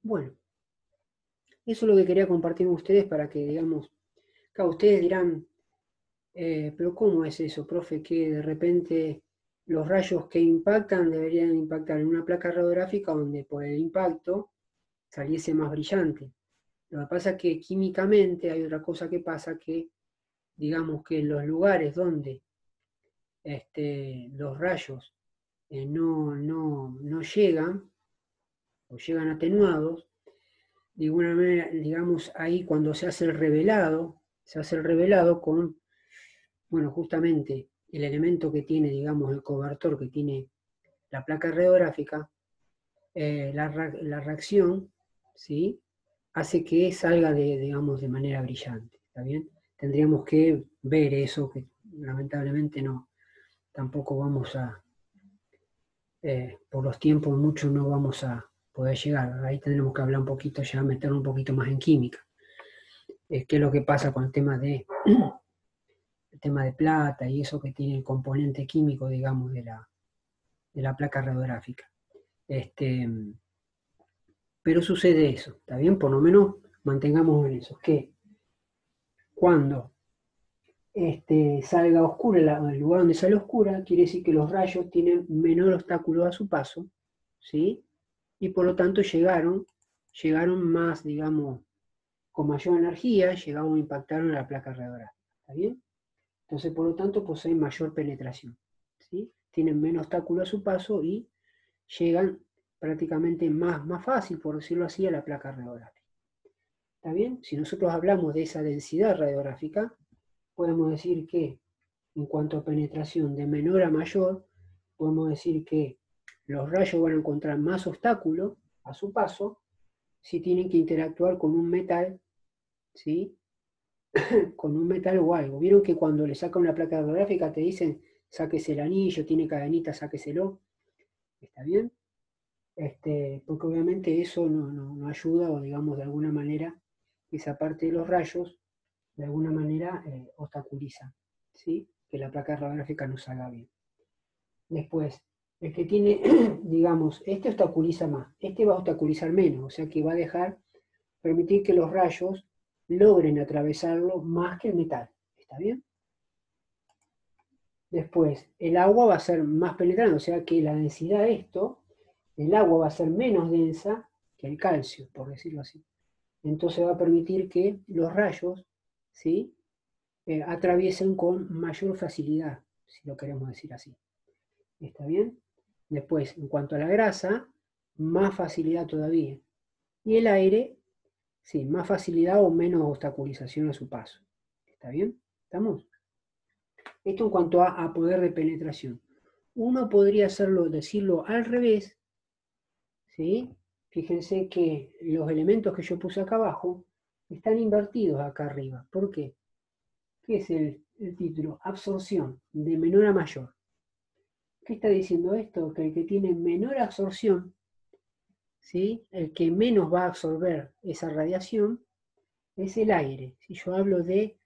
Bueno, eso es lo que quería compartir con ustedes para que, digamos, claro, ustedes dirán, pero ¿cómo es eso, profe? Que de repente los rayos que impactan deberían impactar en una placa radiográfica donde por el impacto saliese más brillante. Lo que pasa es que químicamente hay otra cosa que pasa que, digamos que en los lugares donde los rayos no llegan, o llegan atenuados, de alguna manera, digamos, ahí cuando se hace el revelado con, bueno, justamente el elemento que tiene, digamos, el cobertor que tiene la placa radiográfica, la reacción, ¿sí? Hace que salga digamos, de manera brillante, ¿está bien? Tendríamos que ver eso, que lamentablemente no, tampoco vamos a, por los tiempos mucho no vamos a poder llegar. Ahí tendremos que hablar un poquito, ya meter un poquito más en química. ¿Qué es lo que pasa con el tema de plata y eso que tiene el componente químico, digamos, de la placa radiográfica? Pero sucede eso, ¿está bien? Por lo menos mantengamos en eso, que cuando salga oscura, el lugar donde sale oscura, quiere decir que los rayos tienen menor obstáculo a su paso, ¿sí? Y por lo tanto llegaron más, digamos, con mayor energía, llegaron a impactar en la placa radiográfica, ¿está bien? Entonces, por lo tanto, poseen mayor penetración, ¿sí? Tienen menos obstáculo a su paso y llegan prácticamente más fácil, por decirlo así, a la placa radiográfica. ¿Está bien? Si nosotros hablamos de esa densidad radiográfica, podemos decir que en cuanto a penetración de menor a mayor, podemos decir que los rayos van a encontrar más obstáculos a su paso si tienen que interactuar con un metal, ¿sí? Con un metal o algo. Vieron que cuando le sacan una placa radiográfica te dicen, sáquese el anillo, tiene cadenita, sáqueselo. ¿Está bien? Porque obviamente eso no ayuda, o digamos de alguna manera, esa parte de los rayos, de alguna manera obstaculiza, ¿sí? Que la placa radiográfica no salga bien. Después, el que tiene, digamos, este obstaculiza más, este va a obstaculizar menos, o sea que va a permitir que los rayos logren atravesarlo más que el metal. ¿Está bien? Después, el agua va a ser más penetrante, o sea que la densidad de esto, el agua va a ser menos densa que el calcio, por decirlo así. Entonces va a permitir que los rayos, ¿sí? Atraviesen con mayor facilidad, si lo queremos decir así. ¿Está bien? Después, en cuanto a la grasa, más facilidad todavía. Y el aire, sí, más facilidad o menos obstaculización a su paso. ¿Está bien? ¿Estamos? Esto en cuanto a poder de penetración. Uno podría decirlo al revés, ¿sí? Fíjense que los elementos que yo puse acá abajo están invertidos acá arriba. ¿Por qué? ¿Qué es el título? Absorción, de menor a mayor. ¿Qué está diciendo esto? Que el que tiene menor absorción, ¿sí? El que menos va a absorber esa radiación, es el aire. Si yo hablo de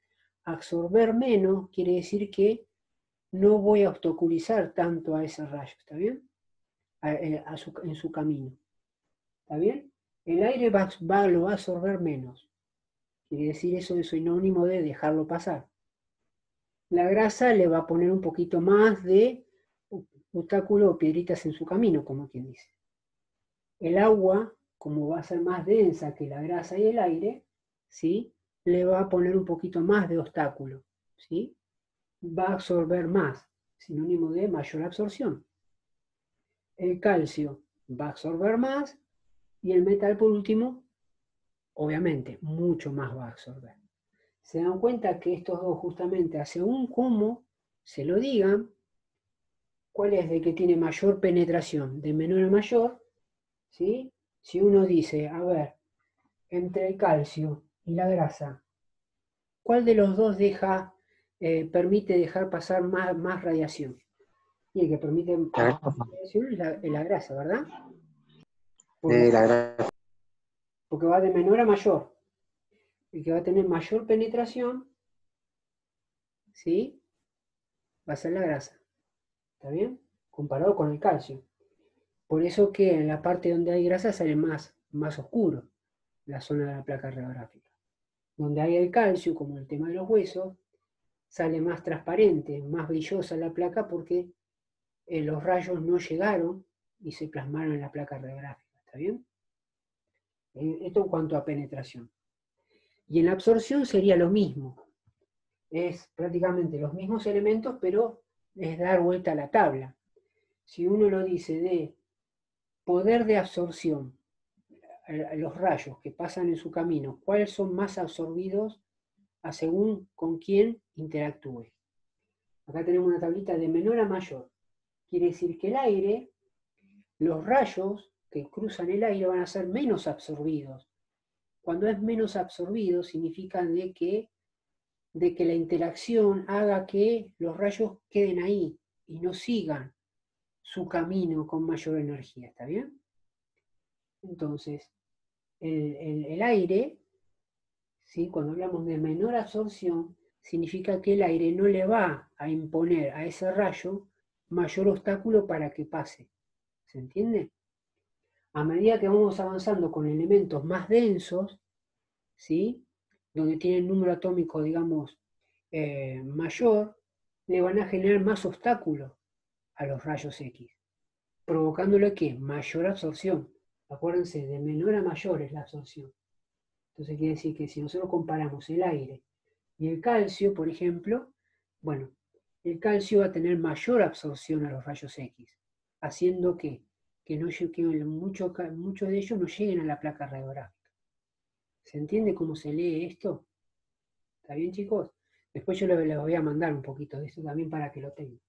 absorber menos, quiere decir que no voy a obstaculizar tanto a ese rayo, ¿está bien? En su camino, ¿está bien? El aire lo va a absorber menos. Quiere decir eso es sinónimo de dejarlo pasar. La grasa le va a poner un poquito más de obstáculo o piedritas en su camino, como quien dice. El agua, como va a ser más densa que la grasa y el aire, ¿sí? Le va a poner un poquito más de obstáculo, ¿sí? Va a absorber más, sinónimo de mayor absorción. El calcio va a absorber más y el metal, por último, obviamente, mucho más va a absorber. Se dan cuenta que estos dos, justamente, según cómo se lo digan, cuál es el que tiene mayor penetración, de menor a mayor, ¿sí? Si uno dice, a ver, entre el calcio y la grasa, ¿cuál de los dos permite dejar pasar más radiación? Y el que permite más radiación es la grasa, ¿verdad? Porque va de menor a mayor. El que va a tener mayor penetración, ¿sí? Va a ser la grasa. ¿Está bien? Comparado con el calcio. Por eso que en la parte donde hay grasa sale más más oscuro, la zona de la placa radiográfica. Donde hay el calcio, como el tema de los huesos, sale más transparente, más brillosa la placa porque los rayos no llegaron y se plasmaron en la placa radiográfica, ¿está bien? Esto en cuanto a penetración. Y en la absorción sería lo mismo. Es prácticamente los mismos elementos, pero es dar vuelta a la tabla. Si uno lo dice de poder de absorción, los rayos que pasan en su camino, ¿cuáles son más absorbidos a según con quién interactúe? Acá tenemos una tablita de menor a mayor. Quiere decir que el aire, los rayos que cruzan el aire van a ser menos absorbidos. Cuando es menos absorbido, significa de que la interacción haga que los rayos queden ahí y no sigan su camino con mayor energía, ¿está bien? Entonces, el aire, ¿sí? Cuando hablamos de menor absorción, significa que el aire no le va a imponer a ese rayo mayor obstáculo para que pase. ¿Se entiende? A medida que vamos avanzando con elementos más densos, ¿sí? Donde tienen número atómico, digamos, mayor, le van a generar más obstáculos a los rayos X, provocándole que mayor absorción. Acuérdense, de menor a mayor es la absorción. Entonces quiere decir que si nosotros comparamos el aire y el calcio, por ejemplo, bueno, el calcio va a tener mayor absorción a los rayos X, haciendo que muchos de ellos no lleguen a la placa radiográfica. ¿Se entiende cómo se lee esto? ¿Está bien, chicos? Después yo les voy a mandar un poquito de esto también para que lo tengan.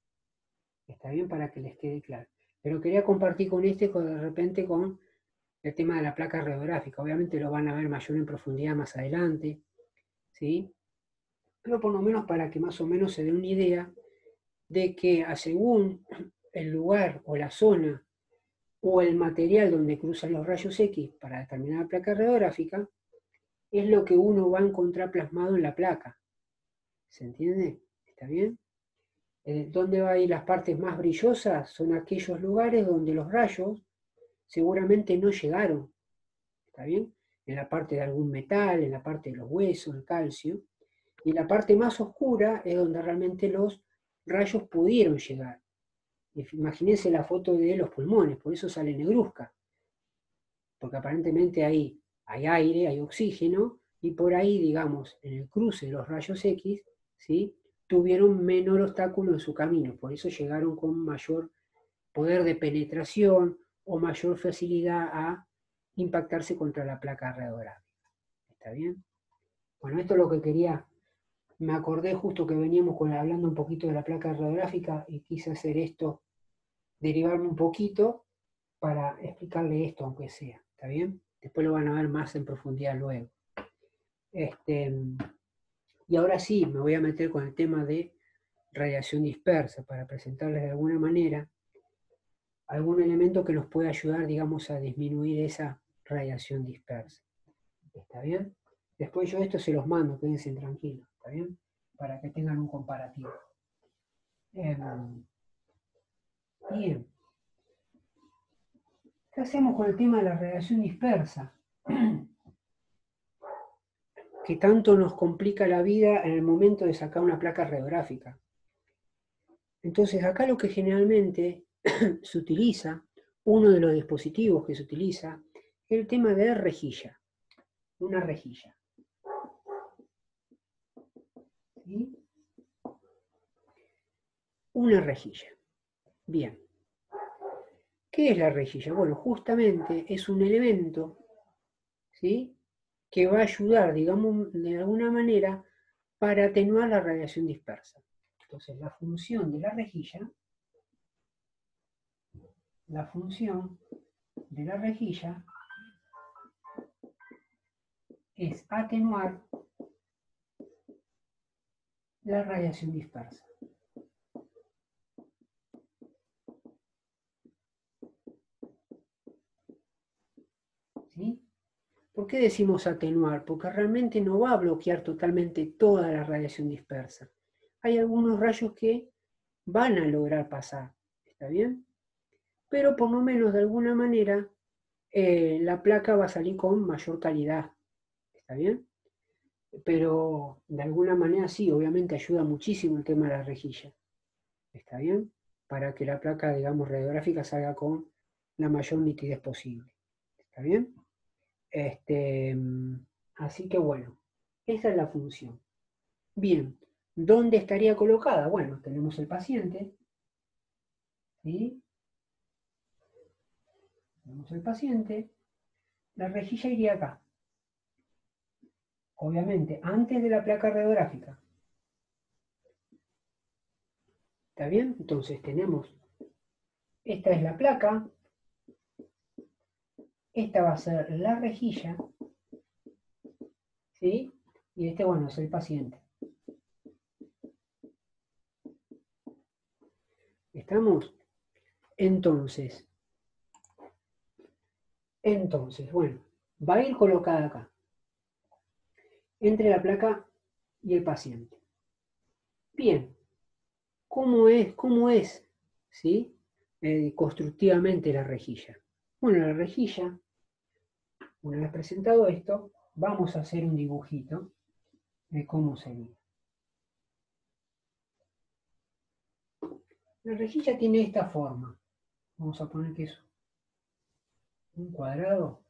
Está bien, para que les quede claro. Pero quería compartir con de repente con el tema de la placa radiográfica. Obviamente lo van a ver mayor en profundidad más adelante, ¿sí? Pero por lo menos para que más o menos se dé una idea de que según el lugar o la zona o el material donde cruzan los rayos X para determinar la placa radiográfica, es lo que uno va a encontrar plasmado en la placa. ¿Se entiende? ¿Está bien? ¿Dónde va a ir las partes más brillosas? Son aquellos lugares donde los rayos seguramente no llegaron. ¿Está bien? En la parte de algún metal, en la parte de los huesos, el calcio. Y la parte más oscura es donde realmente los rayos pudieron llegar. Imagínense la foto de los pulmones, por eso sale negruzca. Porque aparentemente ahí hay aire, hay oxígeno, y por ahí, digamos, en el cruce de los rayos X, ¿sí? Tuvieron menor obstáculo en su camino, por eso llegaron con mayor poder de penetración o mayor facilidad a impactarse contra la placa radiográfica. ¿Está bien? Bueno, esto es lo que quería. Me acordé justo que veníamos hablando un poquito de la placa radiográfica y quise hacer esto, derivarme un poquito para explicarle esto, aunque sea. ¿Está bien? Después lo van a ver más en profundidad luego. Y ahora sí, me voy a meter con el tema de radiación dispersa para presentarles de alguna manera algún elemento que nos pueda ayudar, digamos, a disminuir esa radiación dispersa. ¿Está bien? Después yo esto se los mando, quédense tranquilos, ¿está bien? Para que tengan un comparativo. Bien. ¿Qué hacemos con el tema de la radiación dispersa? Que tanto nos complica la vida en el momento de sacar una placa radiográfica. Entonces, acá lo que generalmente se utiliza, uno de los dispositivos que se utiliza, es el tema de rejilla. Una rejilla. ¿Sí? Una rejilla. Bien. ¿Qué es la rejilla? Bueno, justamente es un elemento, ¿sí?, que va a ayudar, digamos, de alguna manera para atenuar la radiación dispersa. Entonces, la función de la rejilla es atenuar la radiación dispersa. ¿Sí? ¿Por qué decimos atenuar? Porque realmente no va a bloquear totalmente toda la radiación dispersa. Hay algunos rayos que van a lograr pasar, ¿está bien? Pero por lo menos de alguna manera la placa va a salir con mayor calidad. ¿Está bien? Pero de alguna manera sí, obviamente ayuda muchísimo el tema de la rejilla. ¿Está bien? Para que la placa, digamos, radiográfica salga con la mayor nitidez posible. ¿Está bien? Este, así que bueno, esa es la función. Bien, ¿dónde estaría colocada? Bueno, tenemos el paciente, ¿sí? Tenemos el paciente, la rejilla iría acá, obviamente, antes de la placa radiográfica. ¿Está bien? Entonces tenemos, esta es la placa, esta va a ser la rejilla, ¿sí? Y este, bueno, es el paciente. ¿Estamos? Entonces, bueno, va a ir colocada acá, entre la placa y el paciente. Bien, ¿cómo es, ¿sí? Constructivamente la rejilla? Bueno, la rejilla, una vez presentado esto, vamos a hacer un dibujito de cómo sería. La rejilla tiene esta forma. Vamos a poner que es un cuadrado.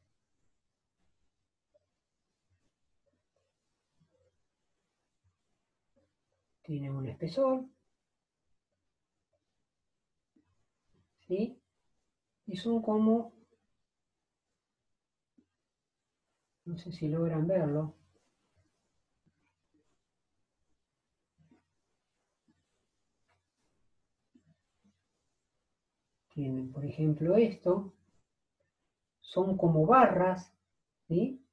Tiene un espesor, ¿sí? Y son como, no sé si logran verlo, tienen, por ejemplo, esto, son como barras, ¿sí?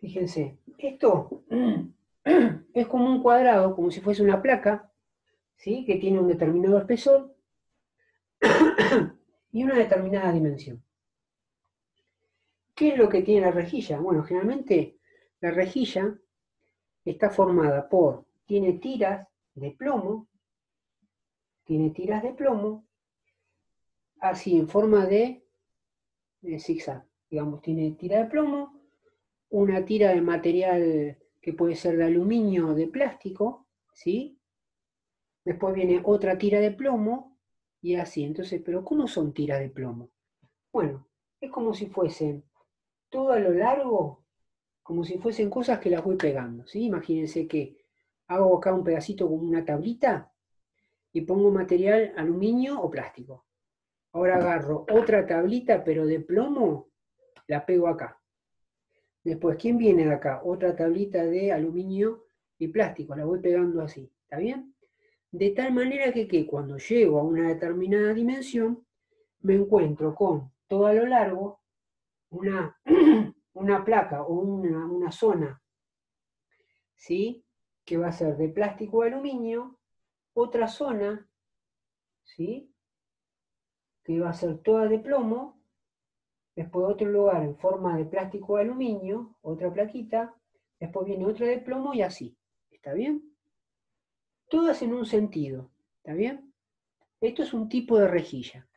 Fíjense, esto es como un cuadrado, como si fuese una placa, ¿sí? Que tiene un determinado espesor y una determinada dimensión. ¿Qué es lo que tiene la rejilla? Bueno, generalmente la rejilla está formada tiene tiras de plomo, así en forma de zigzag. Digamos, tiene tira de plomo, una tira de material que puede ser de aluminio o de plástico, ¿sí? Después viene otra tira de plomo y así. Entonces, ¿pero cómo son tiras de plomo? Bueno, es como si fuesen todo a lo largo, como si fuesen cosas que las voy pegando, ¿sí? Imagínense que hago acá un pedacito como una tablita y pongo material aluminio o plástico. Ahora agarro otra tablita, pero de plomo, la pego acá. Después, ¿quién viene de acá? Otra tablita de aluminio y plástico, la voy pegando así, ¿está bien? De tal manera que cuando llego a una determinada dimensión, me encuentro con todo a lo largo una, una placa o una zona, ¿sí? Que va a ser de plástico o aluminio, otra zona, ¿sí? Que va a ser toda de plomo, después otro lugar en forma de plástico o aluminio, otra plaquita, después viene otra de plomo y así, ¿está bien? Todas en un sentido, ¿está bien? Esto es un tipo de rejilla.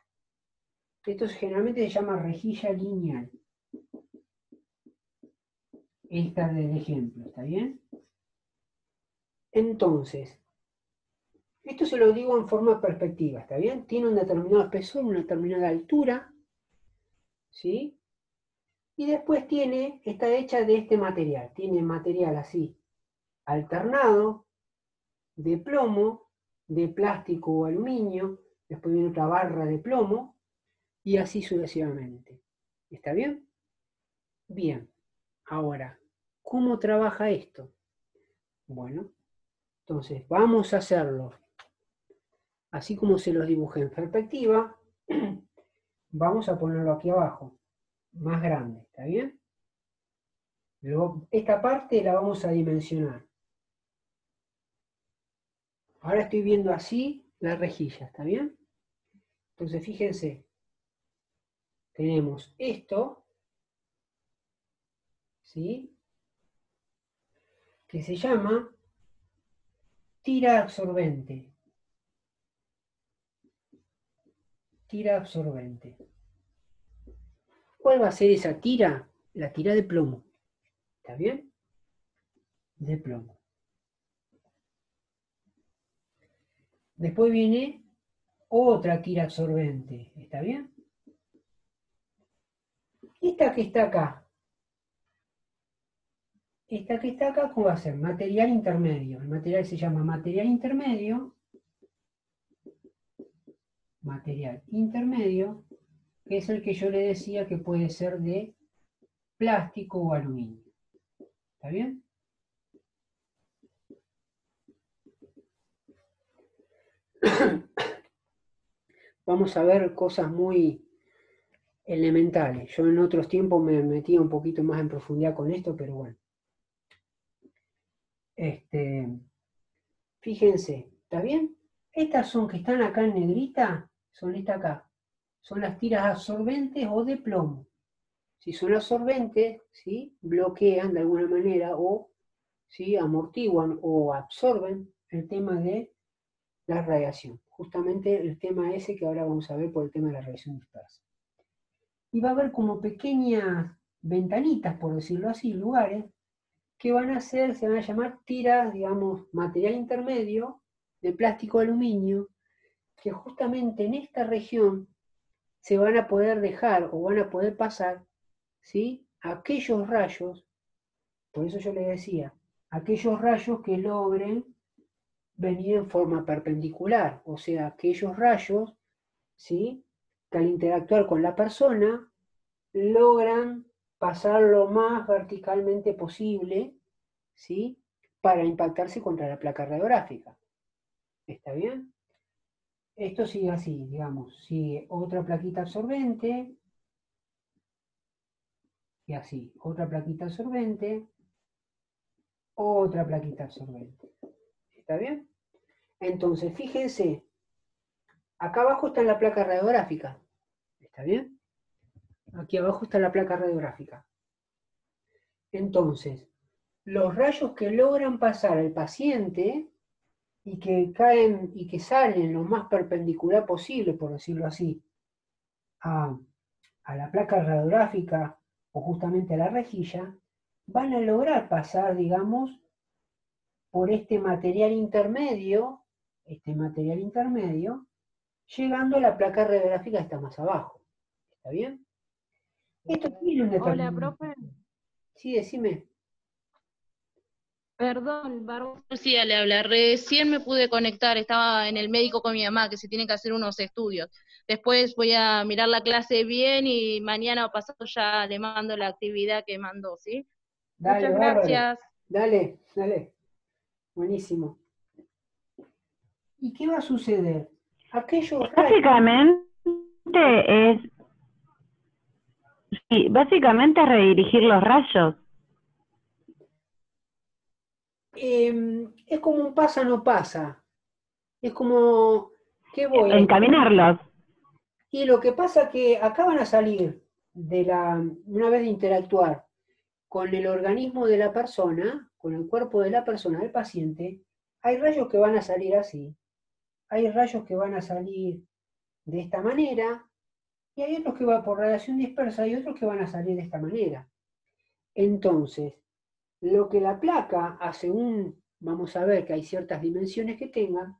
Esto generalmente se llama rejilla lineal. Esta del ejemplo, ¿está bien? Entonces, esto se lo digo en forma de perspectiva, ¿está bien? Tiene un determinado espesor, una determinada altura, ¿sí? Y después está hecha de este material. Tiene material así, alternado, de plomo, de plástico o aluminio, después viene otra barra de plomo, y así sucesivamente. ¿Está bien? Bien. Ahora, ¿cómo trabaja esto? Bueno, entonces vamos a hacerlo así como se los dibujé en perspectiva. Vamos a ponerlo aquí abajo, más grande, ¿está bien? Luego, esta parte la vamos a dimensionar. Ahora estoy viendo así la rejilla, ¿está bien? Entonces, fíjense, tenemos esto, ¿sí? Que se llama tira absorbente. tira absorbente. ¿Cuál va a ser esa tira? La tira de plomo. ¿Está bien? De plomo. Después viene otra tira absorbente. ¿Está bien? Esta que está acá. Esta que está acá, ¿cómo va a ser? Material intermedio. El material se llama material intermedio. Material intermedio, que es el que yo le decía que puede ser de plástico o aluminio. ¿Está bien? Vamos a ver cosas muy elementales. Yo en otros tiempos me metía un poquito más en profundidad con esto, pero bueno. Fíjense, ¿está bien? Estas son que están acá en negrita, son estas acá. Son las tiras absorbentes o de plomo. Si son absorbentes, ¿sí? Bloquean de alguna manera o ¿sí? Amortiguan o absorben el tema de la radiación. Justamente el tema ese que ahora vamos a ver por el tema de la radiación dispersa. Y va a haber como pequeñas ventanitas, por decirlo así, lugares, que van a ser, se van a llamar tiras, digamos, material intermedio de plástico aluminio, que justamente en esta región se van a poder dejar o van a poder pasar, ¿sí? Aquellos rayos, por eso yo les decía, aquellos rayos que logren venir en forma perpendicular, o sea, aquellos rayos, ¿sí? Que al interactuar con la persona logran pasar lo más verticalmente posible, ¿sí? Para impactarse contra la placa radiográfica. ¿Está bien? Esto sigue así, digamos, sigue otra plaquita absorbente, y así, otra plaquita absorbente, otra plaquita absorbente. ¿Está bien? Entonces, fíjense, acá abajo está la placa radiográfica. ¿Está bien? Aquí abajo está la placa radiográfica. Entonces, los rayos que logran pasar al paciente y que caen y que salen lo más perpendicular posible, por decirlo así, a, a la placa radiográfica o justamente a la rejilla, van a lograr pasar, digamos, por este material intermedio, llegando a la placa radiográfica que está más abajo. ¿Está bien? Esto tiene un Hola, determinado. profe. Sí, decime. Perdón, Bárbara. Lucía le habla. Recién me pude conectar, estaba en el médico con mi mamá, que se tiene que hacer unos estudios. Después voy a mirar la clase bien y mañana o pasado ya le mando la actividad que mandó, ¿sí? Dale, Muchas bárbaro. gracias. Dale, dale. Buenísimo. ¿Y qué va a suceder? Aquellos rayos, Básicamente es, sí, básicamente es redirigir los rayos. es como un pasa no pasa. Es como, ¿qué voy a Encaminarlos. Y lo que pasa que acá van a salir una vez de interactuar con el organismo de la persona, con el cuerpo de la persona, del paciente, hay rayos que van a salir así, hay rayos que van a salir de esta manera, y hay otros que van por radiación dispersa y otros que van a salir de esta manera. Entonces, lo que la placa, vamos a ver que hay ciertas dimensiones que tengan,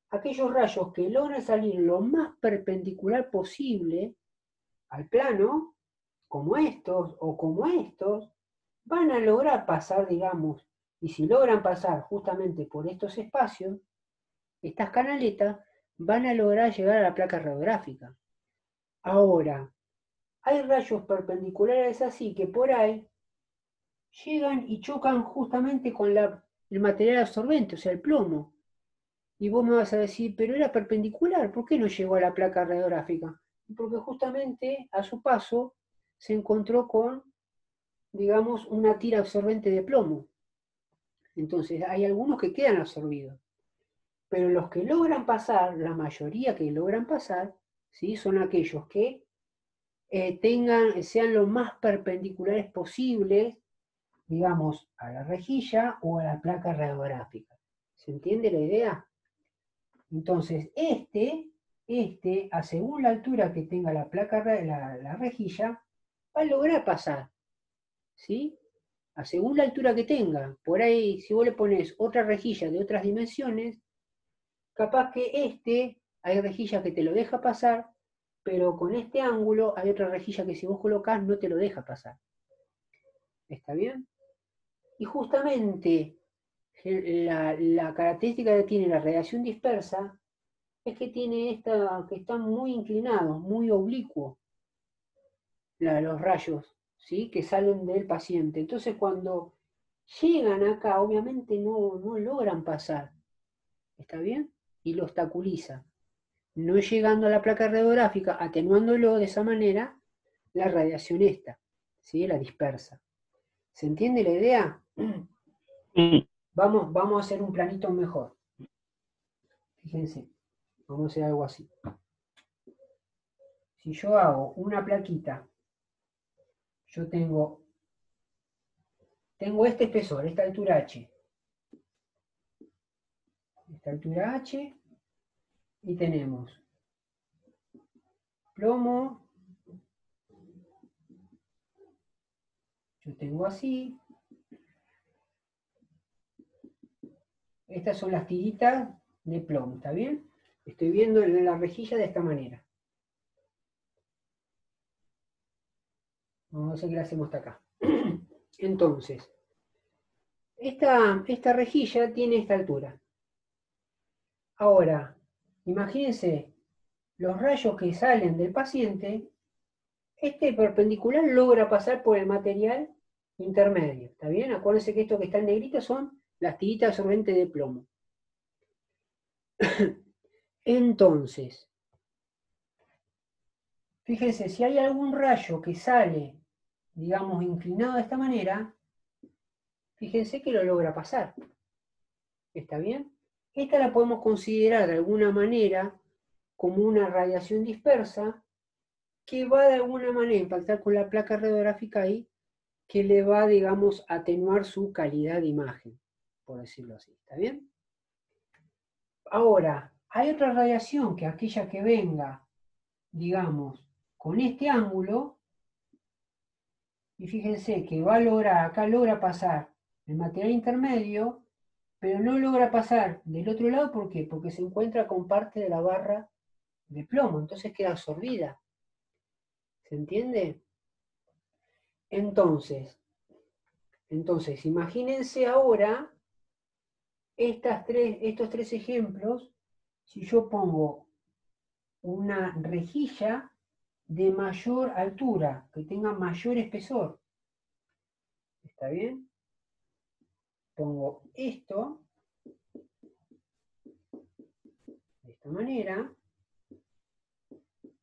aquellos rayos que logran salir lo más perpendicular posible al plano, como estos o como estos, van a lograr pasar, digamos, y si logran pasar justamente por estos espacios, estas canaletas van a lograr llegar a la placa radiográfica. Ahora, hay rayos perpendiculares así que por ahí llegan y chocan justamente con el material absorbente, o sea, el plomo. Y vos me vas a decir, pero era perpendicular, ¿por qué no llegó a la placa radiográfica? Porque justamente a su paso se encontró con, digamos, una tira absorbente de plomo. Entonces hay algunos que quedan absorbidos, pero los que logran pasar, la mayoría que logran pasar, ¿sí? Son aquellos que sean lo más perpendiculares posibles, digamos, a la rejilla o a la placa radiográfica. ¿Se entiende la idea? Entonces, a según la altura que tenga la placa, la rejilla, va a lograr pasar, ¿sí? A según la altura que tenga. Por ahí, si vos le pones otra rejilla de otras dimensiones, capaz que hay rejillas que te lo deja pasar, pero con este ángulo hay otra rejilla que si vos colocás no te lo deja pasar. ¿Está bien? Y justamente la característica que tiene la radiación dispersa es que tiene que están muy inclinados, muy oblicuos los rayos, ¿sí? Que salen del paciente. Entonces cuando llegan acá, obviamente no logran pasar. ¿Está bien? Y lo obstaculiza. No llegando a la placa radiográfica, atenuándolo de esa manera, la radiación ¿sí? La dispersa. ¿Se entiende la idea? Sí. Vamos a hacer un planito mejor. Fíjense, vamos a hacer algo así. Si yo hago una plaquita, yo tengo este espesor, esta altura H. Esta altura H, y tenemos plomo, yo tengo así. Estas son las tiritas de plomo, ¿está bien? Estoy viendo la rejilla de esta manera. Vamos a ver qué le hacemos hasta acá. Entonces, esta rejilla tiene esta altura. Ahora, imagínense los rayos que salen del paciente. Este perpendicular logra pasar por el material intermedio, ¿está bien? Acuérdense que esto que está en negrito son las tiritas absorbentes de plomo. Entonces, fíjense, si hay algún rayo que sale, digamos, inclinado de esta manera, fíjense que lo logra pasar. ¿Está bien? Esta la podemos considerar de alguna manera como una radiación dispersa que va de alguna manera a impactar con la placa radiográfica ahí, que le va, digamos, a atenuar su calidad de imagen, por decirlo así. ¿Está bien? Ahora, hay otra radiación que aquella que venga, digamos, con este ángulo, y fíjense que va a lograr, acá logra pasar el material intermedio, pero no logra pasar del otro lado, ¿por qué? Porque se encuentra con parte de la barra de plomo, entonces queda absorbida. ¿Se entiende? Entonces, imagínense ahora estos tres ejemplos, si yo pongo una rejilla de mayor altura, que tenga mayor espesor. ¿Está bien? Pongo esto de esta manera.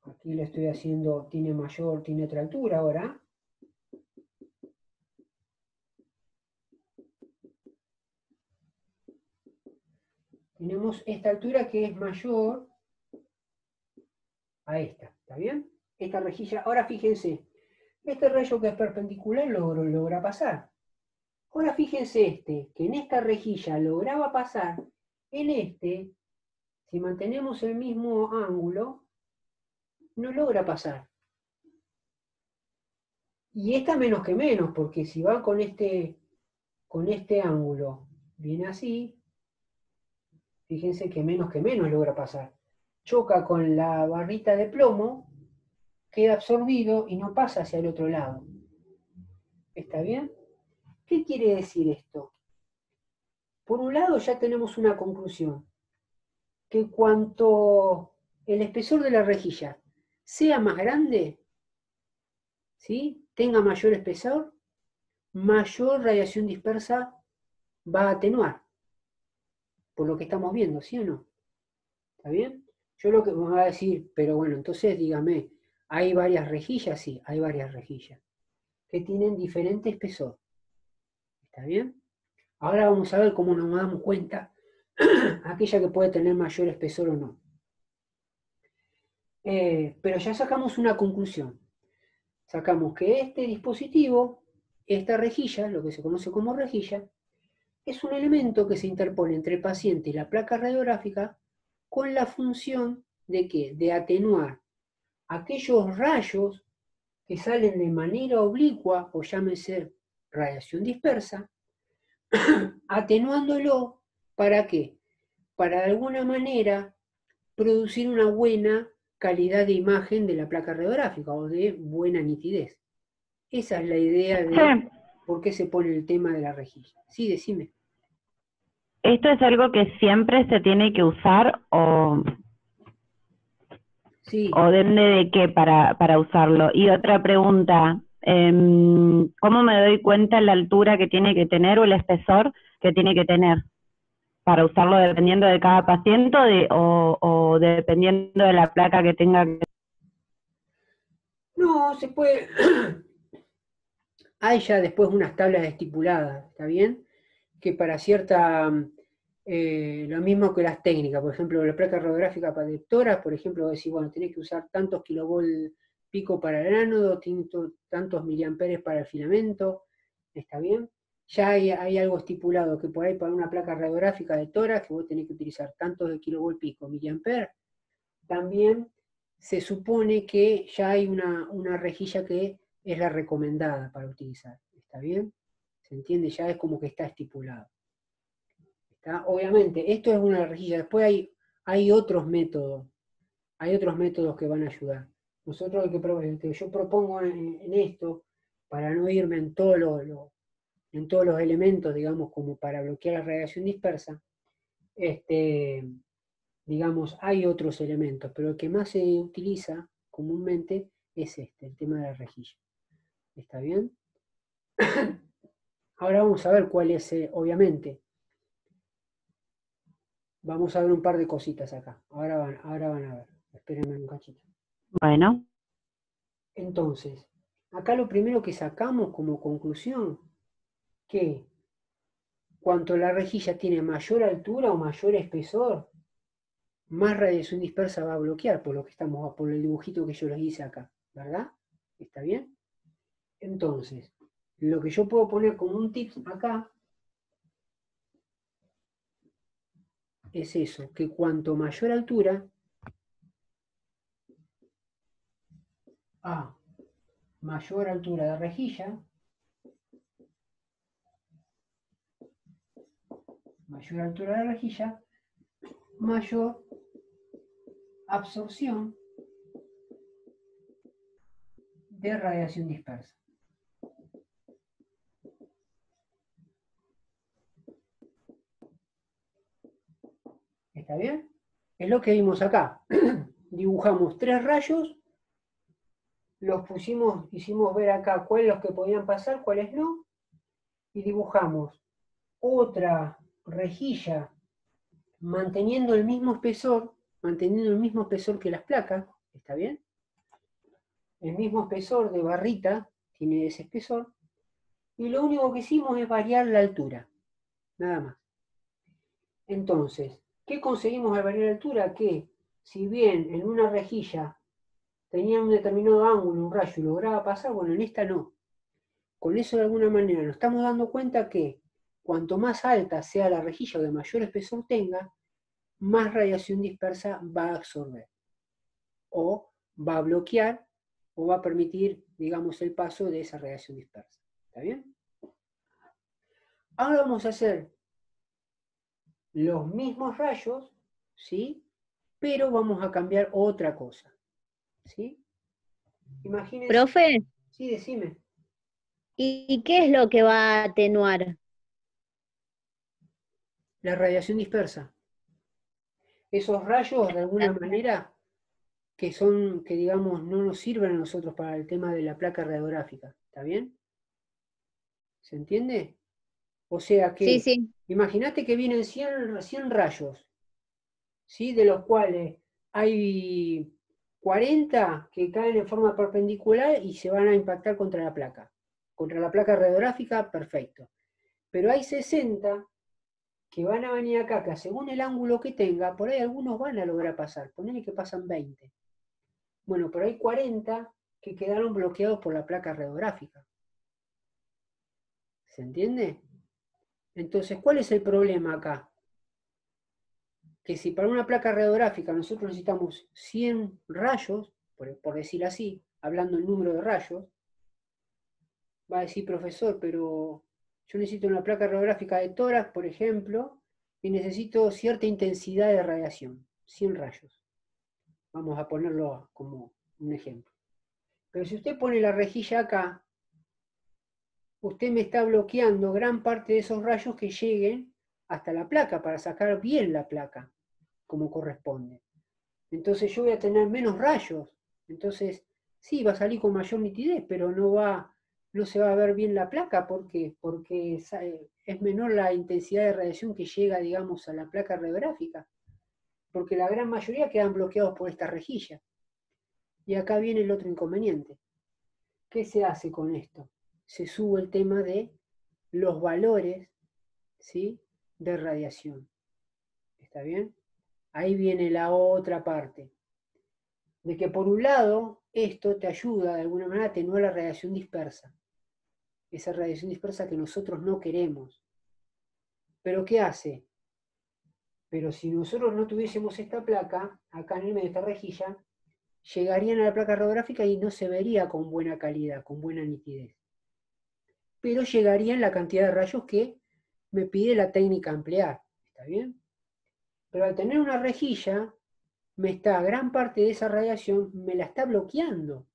Aquí lo estoy haciendo, tiene otra altura ahora. Tenemos esta altura que es mayor a esta, ¿está bien? Esta rejilla, ahora fíjense, este rayo que es perpendicular logra pasar. Ahora fíjense que en esta rejilla lograba pasar, en si mantenemos el mismo ángulo, no logra pasar. Y esta menos que menos, porque si va con este ángulo, viene así, fíjense que menos logra pasar. Choca con la barrita de plomo, queda absorbido y no pasa hacia el otro lado. ¿Está bien? ¿Qué quiere decir esto? Por un lado ya tenemos una conclusión, que cuanto el espesor de la rejilla sea más grande, ¿sí? Tenga mayor espesor, mayor radiación dispersa va a atenuar, por lo que estamos viendo, ¿sí o no? ¿Está bien? Yo lo que me va a decir, pero bueno, entonces dígame, ¿hay varias rejillas? Sí, hay varias rejillas, que tienen diferente espesor. ¿Está bien? Ahora vamos a ver cómo nos damos cuenta aquella que puede tener mayor espesor o no. Pero ya sacamos una conclusión. Sacamos que este dispositivo, esta rejilla, lo que se conoce como rejilla, es un elemento que se interpone entre el paciente y la placa radiográfica con la función ¿de qué? De atenuar aquellos rayos que salen de manera oblicua, o llámese radiación dispersa, atenuándolo, ¿para qué? Para de alguna manera producir una buena calidad de imagen de la placa radiográfica o de buena nitidez. Esa es la idea de Sí, por qué se pone el tema de la rejilla. Sí, decime. ¿esto es algo que siempre se tiene que usar Sí, o depende de qué para usarlo? Y otra pregunta, ¿cómo me doy cuenta la altura que tiene que tener o el espesor que tiene que tener para usarlo dependiendo de cada paciente o dependiendo de la placa que tenga? no, se puede. Hay ya después unas tablas estipuladas, ¿está bien? Que para cierta, lo mismo que las técnicas, por ejemplo, la placa radiográfica para lectoras, por ejemplo, decir, bueno, tenés que usar tantos kilovolt pico para el ánodo, tantos miliamperes para el filamento, ¿está bien? Ya hay algo estipulado que por ahí para una placa radiográfica de tórax, que vos tenés que utilizar tantos de kilovolt pico, miliamper, también se supone que ya hay una rejilla que es la recomendada para utilizar, ¿está bien? ¿Se entiende? Ya es como que está estipulado. ¿Está? Obviamente, esto es una rejilla. Después hay otros métodos que van a ayudar. Nosotros el que yo propongo en esto, para no irme en todos los elementos, digamos, como para bloquear la radiación dispersa, digamos, hay otros elementos, pero el que más se utiliza comúnmente es el tema de la rejilla. ¿Está bien? Ahora vamos a ver cuál es, obviamente, vamos a ver un par de cositas acá. Ahora van a ver. Espérenme un cachito. Bueno, Entonces, acá lo primero que sacamos como conclusión, que cuanto la rejilla tiene mayor altura o mayor espesor, más radiación dispersa va a bloquear, por el dibujito que yo les hice acá, ¿verdad? ¿Está bien? Entonces, lo que yo puedo poner como un tip acá es eso, que cuanto mayor altura, a mayor altura de rejilla, mayor absorción de radiación dispersa. ¿Está bien? Es lo que vimos acá. Dibujamos 3 rayos, los pusimos, hicimos ver acá cuáles los que podían pasar, cuáles no, y dibujamos otra rejilla manteniendo el mismo espesor que las placas, ¿está bien? El mismo espesor de barrita, tiene ese espesor, y lo único que hicimos es variar la altura, nada más. Entonces, ¿qué conseguimos al variar la altura? Que si bien en una rejilla tenía un determinado ángulo, un rayo, y lograba pasar, bueno, en esta no. Con eso de alguna manera nos estamos dando cuenta que cuanto más alta sea la rejilla o de mayor espesor tenga, más radiación dispersa va a absorber. O va a bloquear o va a permitir, digamos, el paso de esa radiación dispersa. ¿Está bien? Ahora vamos a hacer los mismos rayos, ¿sí? Pero vamos a cambiar otra cosa, ¿sí? Imagínense. Profe, Sí, decime. ¿y qué es lo que va a atenuar? La radiación dispersa. Esos rayos, de alguna manera, que digamos, no nos sirven a nosotros para el tema de la placa radiográfica. ¿Está bien? ¿Se entiende? O sea Sí, que, sí. imagínate que vienen 100 rayos, ¿sí? De los cuales hay 40 que caen en forma perpendicular y se van a impactar contra la placa. Contra la placa radiográfica, perfecto. Pero hay 60 que van a venir acá, que según el ángulo que tenga, por ahí algunos van a lograr pasar. Ponele que pasan 20. Bueno, pero hay 40 que quedaron bloqueados por la placa radiográfica. ¿Se entiende? Entonces, ¿cuál es el problema acá? que si para una placa radiográfica nosotros necesitamos 100 rayos, por decir así, hablando en número de rayos, va a decir, profesor, pero yo necesito una placa radiográfica de tórax, por ejemplo, y necesito cierta intensidad de radiación, 100 rayos. Vamos a ponerlo como un ejemplo. Pero si usted pone la rejilla acá, usted me está bloqueando gran parte de esos rayos que lleguen hasta la placa, para sacar bien la placa, como corresponde. Entonces yo voy a tener menos rayos. Entonces, sí, va a salir con mayor nitidez, pero no se va a ver bien la placa. ¿Por qué? Porque es menor la intensidad de radiación que llega, digamos, a la placa radiográfica. Porque la gran mayoría quedan bloqueados por esta rejilla. Y acá viene el otro inconveniente. ¿Qué se hace con esto? Se sube el tema de los valores, ¿sí?, de radiación. ¿Está bien? Ahí viene la otra parte. De que por un lado, esto te ayuda de alguna manera a atenuar la radiación dispersa. Esa radiación dispersa que nosotros no queremos. ¿Pero qué hace? Pero si nosotros no tuviésemos esta placa, acá en el medio de esta rejilla, llegarían a la placa radiográfica y no se vería con buena calidad, con buena nitidez. Pero llegarían la cantidad de rayos que me pide la técnica a emplear. ¿Está bien? Pero al tener una rejilla, gran parte de esa radiación me la está bloqueando.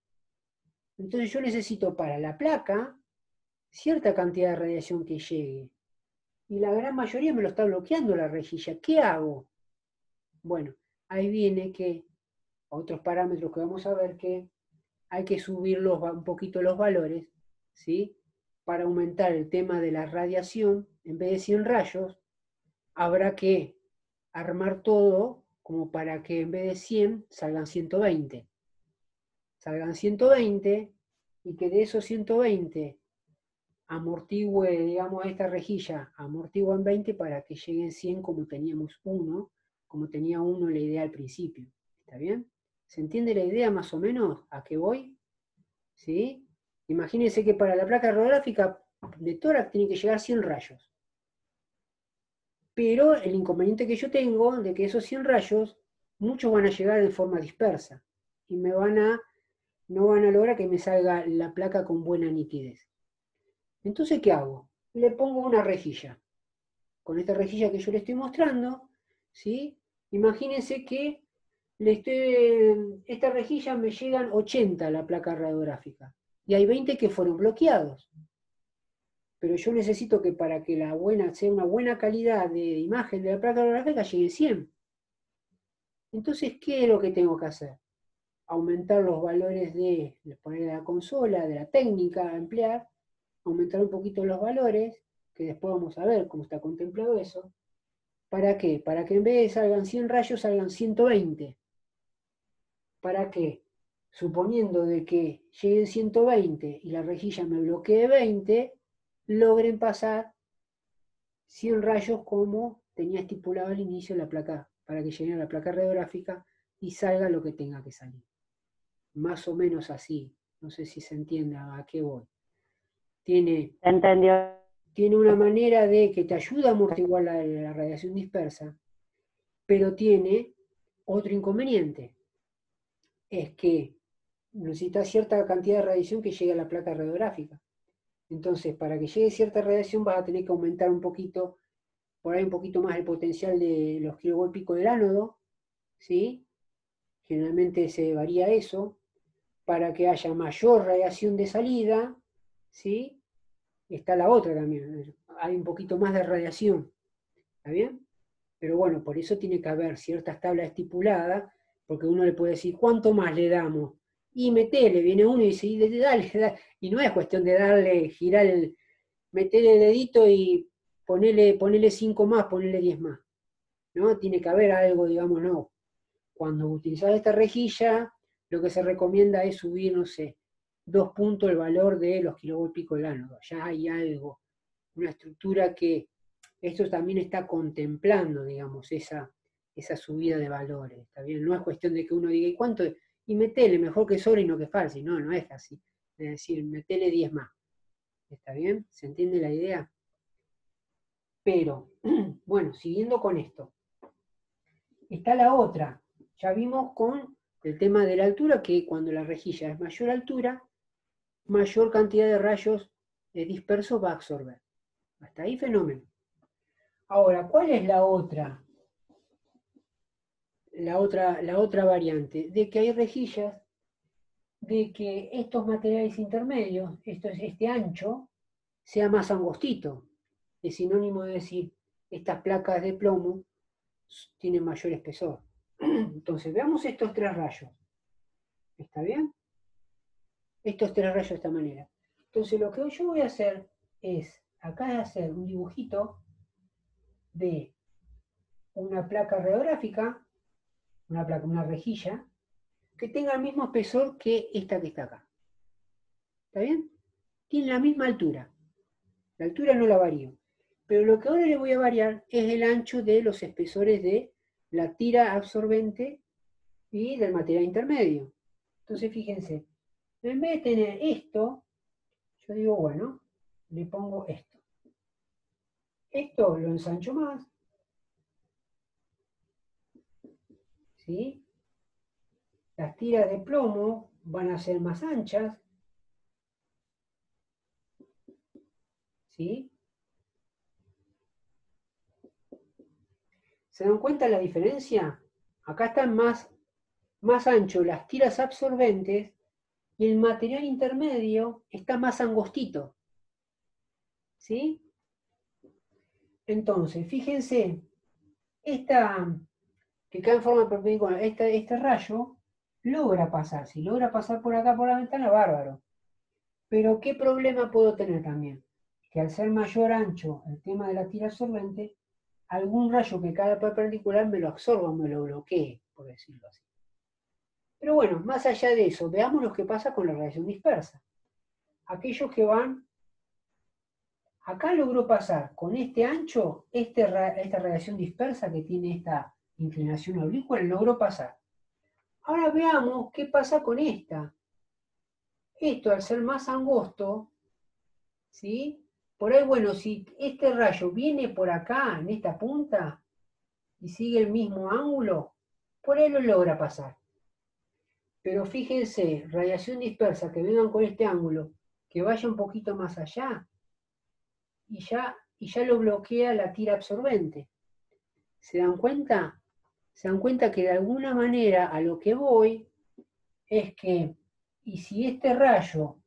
Entonces yo necesito para la placa cierta cantidad de radiación que llegue. Y la gran mayoría me lo está bloqueando la rejilla. ¿Qué hago? Bueno, ahí viene que otros parámetros que vamos a ver, que hay que subir un poquito los valores, ¿sí?, para aumentar el tema de la radiación. En vez de 100 rayos, habrá que armar todo como para que en vez de 100 salgan 120. Salgan 120 y que de esos 120 amortigüe, digamos, esta rejilla, amortigua en 20 para que lleguen 100 como teníamos uno, como tenía uno la idea al principio. ¿Está bien? ¿Se entiende la idea más o menos a qué voy? ¿Sí? Imagínense que para la placa radiográfica de tórax tiene que llegar 100 rayos. Pero el inconveniente que yo tengo de que esos 100 rayos, muchos van a llegar de forma dispersa y no van a lograr que me salga la placa con buena nitidez. Entonces, ¿qué hago? Le pongo una rejilla. Con esta rejilla que yo le estoy mostrando, ¿sí? Imagínense que esta rejilla me llegan 80 a la placa radiográfica y hay 20 que fueron bloqueados. Pero yo necesito que para que sea una buena calidad de imagen de la placa radiográfica llegue 100. Entonces, ¿qué es lo que tengo que hacer? Aumentar los valores de la consola, de la técnica a emplear, aumentar un poquito los valores, que después vamos a ver cómo está contemplado eso. ¿Para qué? Para que en vez de salgan 100 rayos, salgan 120. ¿Para qué? Suponiendo de que lleguen 120 y la rejilla me bloquee 20, logren pasar 100 rayos como tenía estipulado al inicio la placa, para que llegue a la placa radiográfica y salga lo que tenga que salir. Más o menos así. No sé si se entiende a qué voy. Tiene una manera de que te ayuda a amortiguar la radiación dispersa, pero tiene otro inconveniente. Es que necesitas cierta cantidad de radiación que llegue a la placa radiográfica. Entonces, para que llegue cierta radiación vas a tener que aumentar un poquito, por ahí un poquito más el potencial de los kilovolt pico del ánodo, ¿sí? Generalmente se varía eso, para que haya mayor radiación de salida, ¿sí? Está la otra también, hay un poquito más de radiación, ¿está bien? Pero bueno, por eso tiene que haber ciertas tablas estipuladas, porque uno le puede decir, ¿cuánto más le damos? Y metele, viene uno y dice, dale, y no es cuestión de darle, metele el dedito y ponele 5 más, ponele 10 más, ¿no? Tiene que haber algo, digamos, no. Cuando utilizás esta rejilla, lo que se recomienda es subir, no sé, 2 puntos el valor de los kilovolt pico del ánodo. Ya hay algo, una estructura que esto también está contemplando, digamos, esa subida de valores, ¿está bien? No es cuestión de que uno diga, ¿y cuánto? Y metele, mejor que sobre y no que falte. No, no es así. Es decir, metele 10 más. ¿Está bien? ¿Se entiende la idea? Pero, bueno, siguiendo con esto. está la otra. Ya vimos con el tema de la altura, que cuando la rejilla es mayor altura, mayor cantidad de rayos dispersos va a absorber. Hasta ahí fenómeno. Ahora, ¿cuál es la otra? La otra variante, de que hay rejillas, de que estos materiales intermedios, este ancho, sea más angostito. Es sinónimo de decir, estas placas de plomo tienen mayor espesor. Entonces, veamos estos tres rayos. ¿Está bien? Estos tres rayos de esta manera. Entonces, lo que yo voy a hacer es, acá hacer un dibujito de una placa radiográfica, una rejilla, que tenga el mismo espesor que esta que está acá. ¿Está bien? Tiene la misma altura. La altura no la varío. Pero lo que ahora le voy a variar es el ancho de los espesores de la tira absorbente y del material intermedio. Entonces, fíjense, en vez de tener esto, yo digo, bueno, le pongo esto. Esto lo ensancho más. ¿Sí? Las tiras de plomo van a ser más anchas. ¿Sí? ¿Se dan cuenta la diferencia? Acá están más ancho las tiras absorbentes y el material intermedio está más angostito. ¿Sí? Entonces, fíjense, esta que cae en forma perpendicular, este rayo logra pasar. Si logra pasar por acá por la ventana, bárbaro. Pero ¿qué problema puedo tener también? Que al ser mayor ancho el tema de la tira absorbente, algún rayo que cae perpendicular me lo absorba, me lo bloquee, por decirlo así. Pero bueno, más allá de eso, veamos lo que pasa con la radiación dispersa. Aquellos que van, acá logró pasar con este ancho, esta radiación dispersa que tiene esta inclinación oblicua, logró pasar. Ahora veamos qué pasa con esta. Esto, al ser más angosto, ¿sí? Por ahí, bueno, si este rayo viene por acá, en esta punta, y sigue el mismo ángulo, por ahí lo logra pasar. Pero fíjense, radiación dispersa, que vengan con este ángulo, que vaya un poquito más allá, y ya lo bloquea la tira absorbente. ¿Se dan cuenta? Se dan cuenta que de alguna manera a lo que voy es que, y si este rayo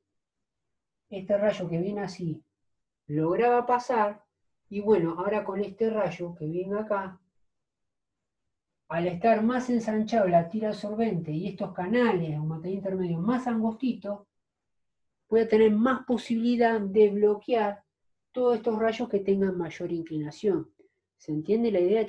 que viene así, lograba pasar, y bueno, ahora con este rayo que viene acá, al estar más ensanchado la tira absorbente y estos canales o material intermedio más angostitos, voy a tener más posibilidad de bloquear todos estos rayos que tengan mayor inclinación. ¿Se entiende la idea?